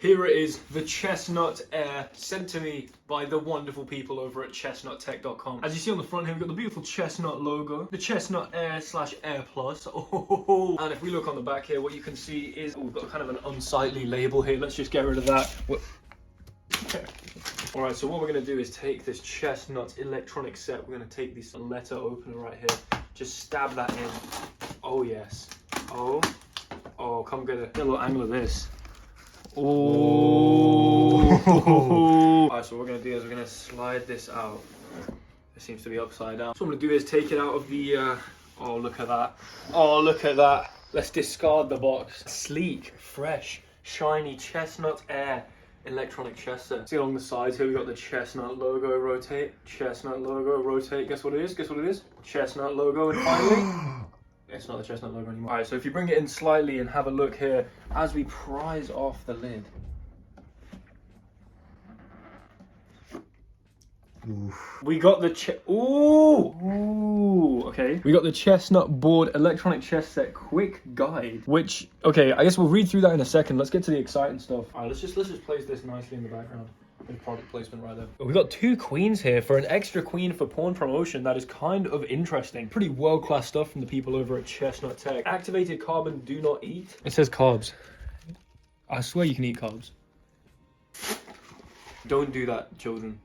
Here it is, the Chestnut Air, sent to me by the wonderful people over at chestnuttech.com. As you see on the front here, we've got the beautiful Chestnut logo, the Chestnut Air / Air Plus. Oh, and if we look on the back here, what you can see is we've got kind of an unsightly label here. Let's just get rid of that. All right, so what we're gonna do is take this Chestnut electronic set. We're gonna take this letter opener right here, just stab that in. Oh yes. Oh, come get a little angle of this. Oh. Alright, so what we're going to do is we're going to slide this out. It seems to be upside down. So what I'm going to do is take it out of the, oh look at that. Oh look at that. Let's discard the box. Sleek, fresh, shiny Chestnut Air electronic chess set. See along the sides here, we've got the Chestnut logo, rotate. Chestnut logo, rotate. Guess what it is? Guess what it is? Chestnut logo, and finally... It's not the Chestnut logo anymore. Alright, so if you bring it in slightly and have a look here, as we prise off the lid. Oof. We got the okay. We got the Chestnut board electronic chess set quick guide, which, okay, I guess we'll read through that in a second. Let's get to the exciting stuff. Alright, let's just place this nicely in the background. Product placement right there. We've got 2 queens here for an extra queen for pawn promotion. That is kind of interesting. Pretty world-class stuff from the people over at Chestnut Tech. Activated carbon, do not eat. It says carbs. I swear you can eat carbs. Don't do that, children.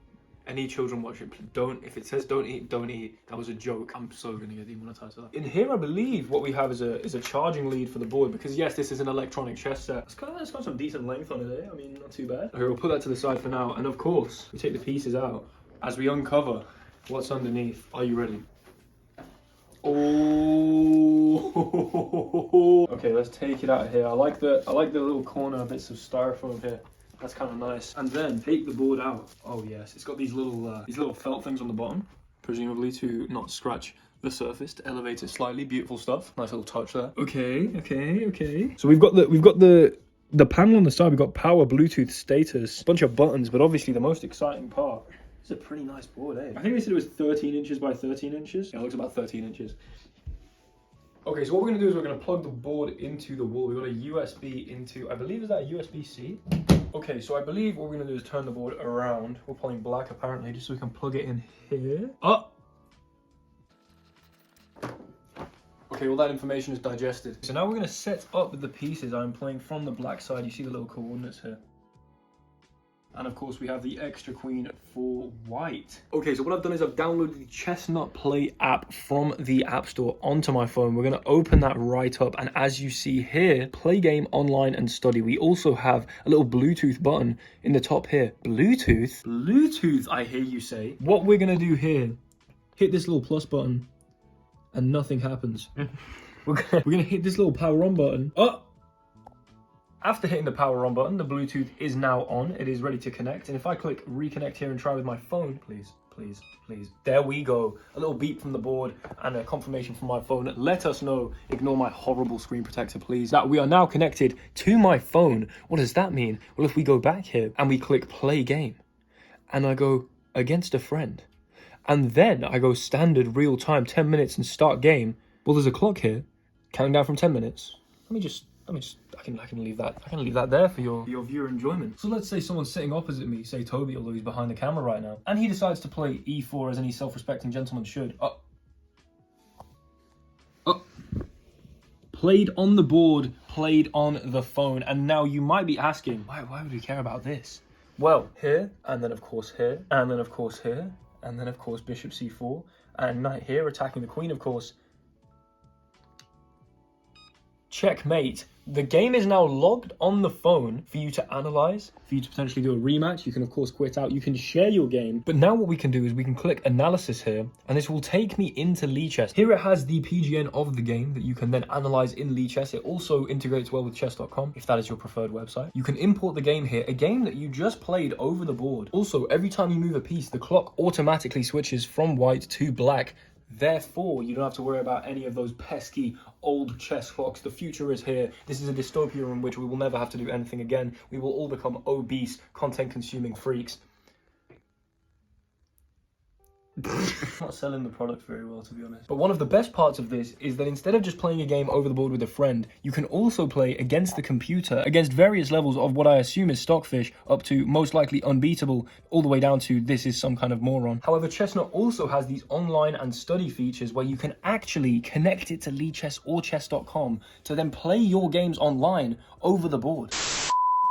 Any children watching, don't. If it says don't eat, don't eat. That was a joke. I'm so gonna get demonetized for that. In here, I believe what we have is a charging lead for the board, because yes, this is an electronic chess set. It's got some decent length on it, eh? I mean, not too bad. Okay, we'll put that to the side for now, and of course, we take the pieces out as we uncover what's underneath. Are you ready? Oh. Okay, let's take it out of here. I like the little corner bits of styrofoam here. That's kind of nice. And then take the board out. Oh yes, it's got these little felt things on the bottom, presumably to not scratch the surface, to elevate it slightly. Beautiful stuff. Nice little touch there. Okay. So we've got the panel on the side. We've got power, Bluetooth, status, bunch of buttons, but obviously the most exciting part. It's a pretty nice board, eh? I think they said it was 13 inches by 13 inches. Yeah, it looks about 13 inches. Okay, so what we're gonna do is we're gonna plug the board into the wall. We've got a USB into, I believe, is that a USB-C? Okay, so I believe what we're gonna do is turn the board around. We're pulling black apparently, just so we can plug it in here. Oh! Okay, well that information is digested. So now we're gonna set up the pieces. I'm playing from the black side. You see the little coordinates here. And of course we have the extra queen for white. Okay, so what I've done is I've downloaded the Chestnut Play app from the App Store onto my phone. We're gonna open that right up, and as you see here, play game, online, and study. We also have a little Bluetooth button in the top here. Bluetooth? Bluetooth, I hear you say. What we're gonna do here, hit this little plus button, and nothing happens. We're gonna hit this little power on button. Oh! After hitting the power on button, the Bluetooth is now on. It is ready to connect. And if I click reconnect here and try with my phone, please. There we go. A little beep from the board and a confirmation from my phone. Let us know, ignore my horrible screen protector, please, that we are now connected to my phone. What does that mean? Well, if we go back here and we click play game, and I go against a friend, and then I go standard real time, 10 minutes and start game. Well, there's a clock here, counting down from 10 minutes. I can leave that there for your viewer enjoyment. So let's say someone's sitting opposite me, say Toby, although he's behind the camera right now, and he decides to play e4 as any self-respecting gentleman should. Played on the board, played on the phone, and now you might be asking, why would we care about this? Well, here, and then of course here, and then of course here, and then of course bishop c4, and knight here attacking the queen, of course. Checkmate. The game is now logged on the phone for you to analyze, for you to potentially do a rematch. You can of course quit out, you can share your game. But now what we can do is we can click analysis here, and this will take me into Lichess. Here it has the PGN of the game that you can then analyze in Lichess. It also integrates well with chess.com, if that is your preferred website. You can import the game here, a game that you just played over the board. Also, every time you move a piece, the clock automatically switches from white to black. Therefore, you don't have to worry about any of those pesky old chess clocks. The future is here. This is a dystopia in which we will never have to do anything again. We will all become obese, content-consuming freaks. Not selling the product very well, to be honest. But one of the best parts of this is that instead of just playing a game over the board with a friend, you can also play against the computer, against various levels of what I assume is Stockfish, up to most likely unbeatable, all the way down to this is some kind of moron. However, Chestnut also has these online and study features where you can actually connect it to Lichess or chess.com to then play your games online over the board.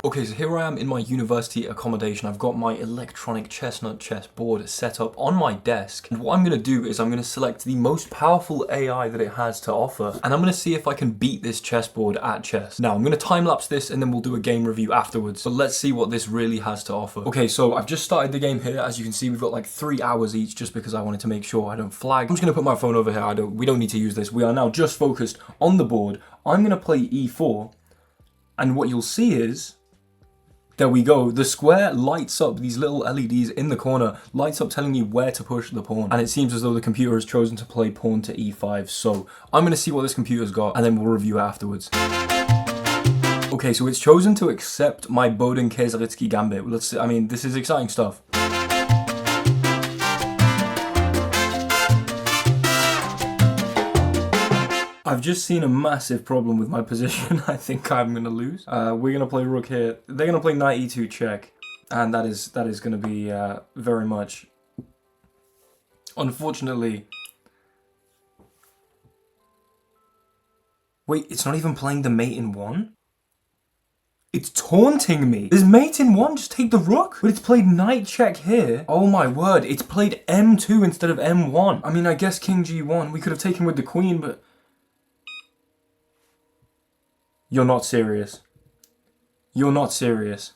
Okay, so here I am in my university accommodation. I've got my electronic Chestnut chess board set up on my desk. And what I'm going to do is I'm going to select the most powerful AI that it has to offer. And I'm going to see if I can beat this chessboard at chess. Now, I'm going to time-lapse this and then we'll do a game review afterwards. But let's see what this really has to offer. Okay, so I've just started the game here. As you can see, we've got like 3 hours each just because I wanted to make sure I don't flag. I'm just going to put my phone over here. We don't need to use this. We are now just focused on the board. I'm going to play e4. And what you'll see is... there we go, the square lights up, these little LEDs in the corner, lights up telling you where to push the pawn. And it seems as though the computer has chosen to play pawn to e5. So I'm going to see what this computer's got and then we'll review it afterwards. Okay, so it's chosen to accept my Boden-Kieseritsky gambit. Let's see, I mean, this is exciting stuff. I've just seen a massive problem with my position. I think I'm going to lose. We're going to play rook here. They're going to play knight e2 check. And that is going to be very much... Unfortunately... Wait, it's not even playing the mate in 1? It's taunting me. There's mate in 1, just take the rook. But it's played knight check here. Oh my word, it's played m2 instead of m1. I mean, I guess king g1. We could have taken with the queen, but... You're not serious. You're not serious.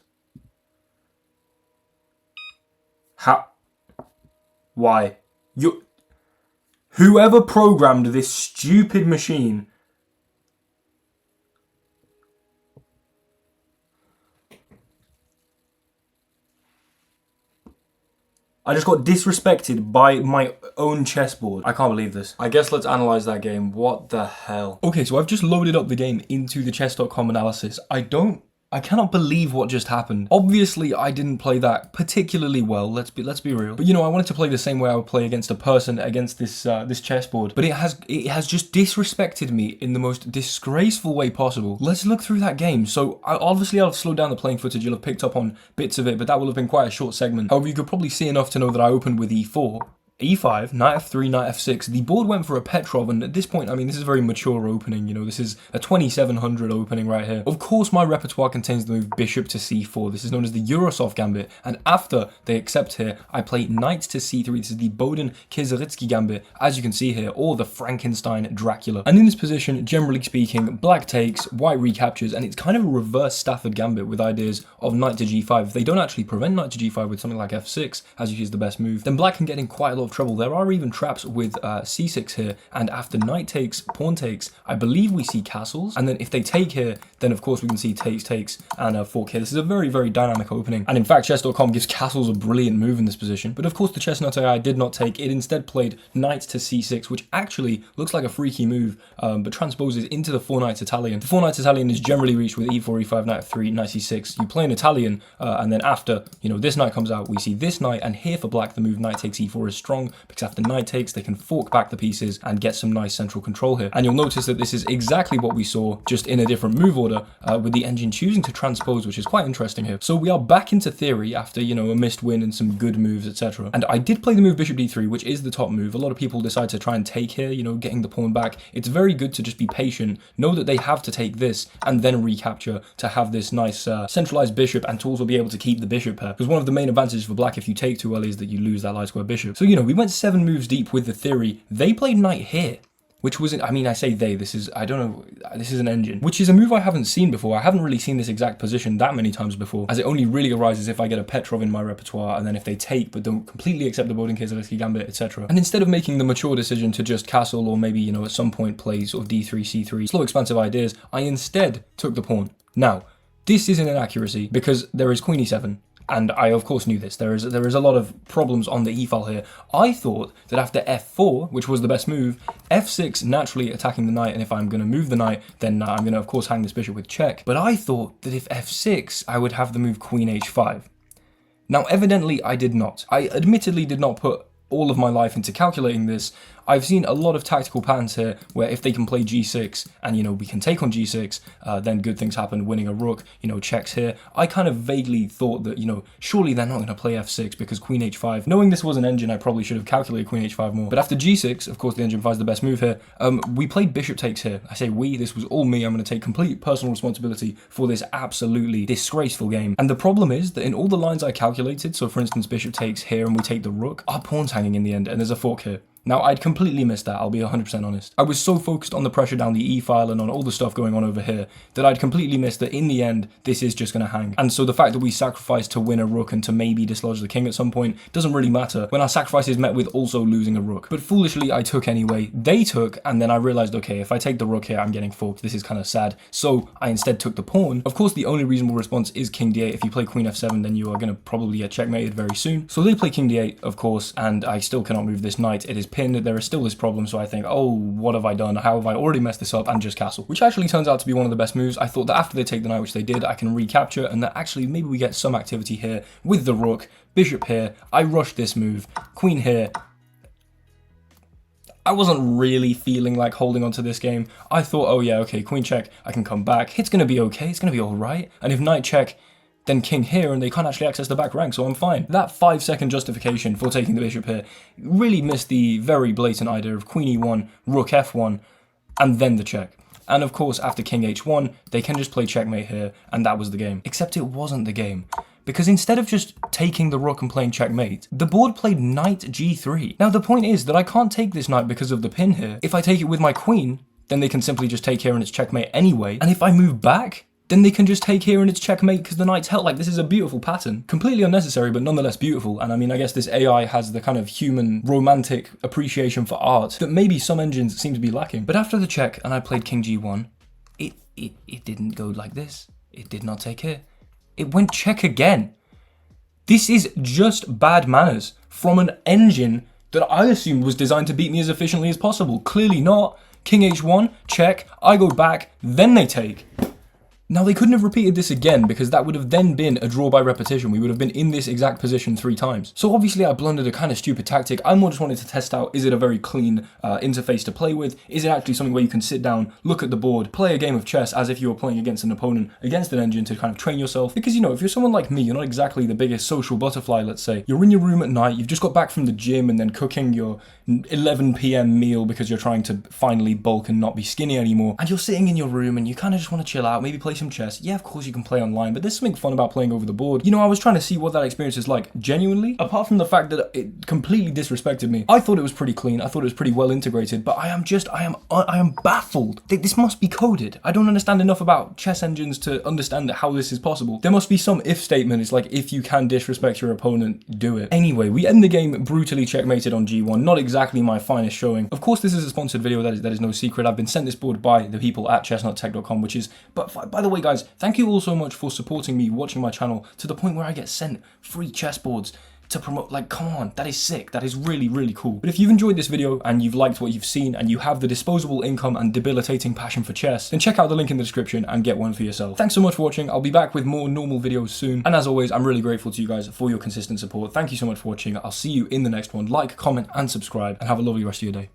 How? Why? Whoever programmed this stupid machine... I just got disrespected by my own chessboard. I can't believe this. I guess let's analyze that game. What the hell? Okay, so I've just loaded up the game into the chess.com analysis. I cannot believe what just happened. Obviously, I didn't play that particularly well. Let's be real. But you know, I wanted to play the same way I would play against a person against this this chessboard. But it has just disrespected me in the most disgraceful way possible. Let's look through that game. So obviously, I'll slow down the playing footage. You'll have picked up on bits of it, but that will have been quite a short segment. However, you could probably see enough to know that I opened with e4. e5, knight f3, knight f6. The board went for a Petrov, and at this point, I mean, this is a very mature opening, you know, this is a 2700 opening right here. Of course, my repertoire contains the move bishop to c4. This is known as the Eurosov gambit, and after they accept here, I play knight to c3. This is the Boden-Kieseritsky gambit, as you can see here, or the Frankenstein Dracula. And in this position, generally speaking, black takes, white recaptures, and it's kind of a reverse Stafford gambit with ideas of knight to g5. If they don't actually prevent knight to g5 with something like f6, as you see is the best move, then black can get in quite a lot of trouble. There are even traps with c6 here, and after knight takes, pawn takes, I believe we see castles, and then if they take here, then of course we can see takes, and fork here. This is a very, very dynamic opening, and in fact chess.com gives castles a brilliant move in this position, but of course the Chestnut AI did not take. It instead played knight to c6, which actually looks like a freaky move, but transposes into the 4 knights Italian. The 4 knights Italian is generally reached with e4, e5, knight f3, knight c6. You play an Italian, and then after, you know, this knight comes out, we see this knight, and here for black the move knight takes e4 is strong, because after knight takes, they can fork back the pieces and get some nice central control here. And you'll notice that this is exactly what we saw, just in a different move order, with the engine choosing to transpose, which is quite interesting here. So we are back into theory after, you know, a missed win and some good moves, etc. And I did play the move bishop d3, which is the top move. A lot of people decide to try and take here, you know, getting the pawn back. It's very good to just be patient, know that they have to take this, and then recapture to have this nice centralized bishop, and to also be able to keep the bishop here. Because one of the main advantages for black if you take too early is that you lose that light square bishop. So, you know, we went 7 moves deep with the theory. They played knight here, which wasn't, I mean, I say they, this is, I don't know, this is an engine, which is a move I haven't seen before. I haven't really seen this exact position that many times before, as it only really arises if I get a Petrov in my repertoire, and then if they take but don't completely accept the Boden-Kieseritsky gambit, etc. And instead of making the mature decision to just castle, or maybe, you know, at some point play sort of d3, c3, slow expansive ideas, I instead took the pawn. Now, this is an inaccuracy because there is queen e7. And I, of course, knew this. There is a lot of problems on the e-file here. I thought that after f4, which was the best move, f6 naturally attacking the knight, and if I'm going to move the knight, then I'm going to, of course, hang this bishop with check. But I thought that if f6, I would have the move queen h5. Now, evidently, I did not. I admittedly did not put all of my life into calculating this, I've seen a lot of tactical patterns here where if they can play g6 and, you know, we can take on g6, then good things happen, winning a rook, you know, checks here. I kind of vaguely thought that, you know, surely they're not going to play f6 because queen h5. Knowing this was an engine, I probably should have calculated queen h5 more. But after g6, of course, the engine finds the best move here. We played bishop takes here. I say we, this was all me. I'm going to take complete personal responsibility for this absolutely disgraceful game. And the problem is that in all the lines I calculated, so for instance, bishop takes here and we take the rook, our pawn's hanging in the end and there's a fork here. Now, I'd completely missed that, I'll be 100% honest. I was so focused on the pressure down the e-file and on all the stuff going on over here that I'd completely missed that in the end, this is just going to hang. And so the fact that we sacrificed to win a rook and to maybe dislodge the king at some point doesn't really matter when our sacrifice is met with also losing a rook. But foolishly, I took anyway. They took, and then I realized, okay, if I take the rook here, I'm getting forked. This is kind of sad. So I instead took the pawn. Of course, the only reasonable response is king d8. If you play queen f7, then you are going to probably get checkmated very soon. So they play king d8, of course, and I still cannot move this knight. It is pinned. There is still this problem, so I think, oh, what have I done? How have I already messed this up? And just castle, which actually turns out to be one of the best moves. I thought that after they take the knight, which they did, I can recapture, and that actually maybe we get some activity here with the rook, bishop here. I rushed this move, queen here. I wasn't really feeling like holding on to this game. I thought, oh yeah, okay, queen check, I can come back. It's gonna be okay, it's gonna be all right. And if knight check, then king here, and they can't actually access the back rank, so I'm fine. That 5-second justification for taking the bishop here really missed the very blatant idea of queen e1, rook f1, and then the check. And of course, after king h1, they can just play checkmate here, and that was the game. Except it wasn't the game. Because instead of just taking the rook and playing checkmate, the board played knight g3. Now the point is that I can't take this knight because of the pin here. If I take it with my queen, then they can simply just take here and it's checkmate anyway. And if I move back, then they can just take here and it's checkmate because the knight's held. Like, this is a beautiful pattern. Completely unnecessary, but nonetheless beautiful. And I mean, I guess this AI has the kind of human romantic appreciation for art that maybe some engines seem to be lacking. But after the check and I played king g1, it didn't go like this. It did not take here. It went check again. This is just bad manners from an engine that I assumed was designed to beat me as efficiently as possible. Clearly not. King h1, check, I go back, then they take. Now, they couldn't have repeated this again because that would have then been a draw by repetition. We would have been in this exact position 3 times. So obviously I blundered a kind of stupid tactic. I more just wanted to test out, is it a very clean interface to play with? Is it actually something where you can sit down, look at the board, play a game of chess as if you were playing against an opponent, against an engine to kind of train yourself? Because, you know, if you're someone like me, you're not exactly the biggest social butterfly, let's say. You're in your room at night, you've just got back from the gym and then cooking your 11 p.m. meal because you're trying to finally bulk and not be skinny anymore. And you're sitting in your room and you kind of just want to chill out, maybe play some chess. Yeah, of course you can play online, but there's something fun about playing over the board. You know, I was trying to see what that experience is like, genuinely. Apart from the fact that it completely disrespected me, I thought it was pretty clean, I thought it was pretty well integrated, but I am baffled. This must be coded. I don't understand enough about chess engines to understand how this is possible. There must be some if statement. It's like, if you can disrespect your opponent, do it. Anyway, we end the game brutally checkmated on g1. Not exactly my finest showing. Of course, this is a sponsored video, that is no secret. I've been sent this board by the people at chessnuttech.com, which is, but by the way, guys, thank you all so much for supporting me, watching my channel, to the point where I get sent free chessboards to promote. Like, come on, that is sick. That is really, really cool. But if you've enjoyed this video and you've liked what you've seen and you have the disposable income and debilitating passion for chess, then check out the link in the description and get one for yourself. Thanks so much for watching. I'll be back with more normal videos soon. And as always, I'm really grateful to you guys for your consistent support. Thank you so much for watching. I'll see you in the next one. Like, comment, and subscribe, and have a lovely rest of your day.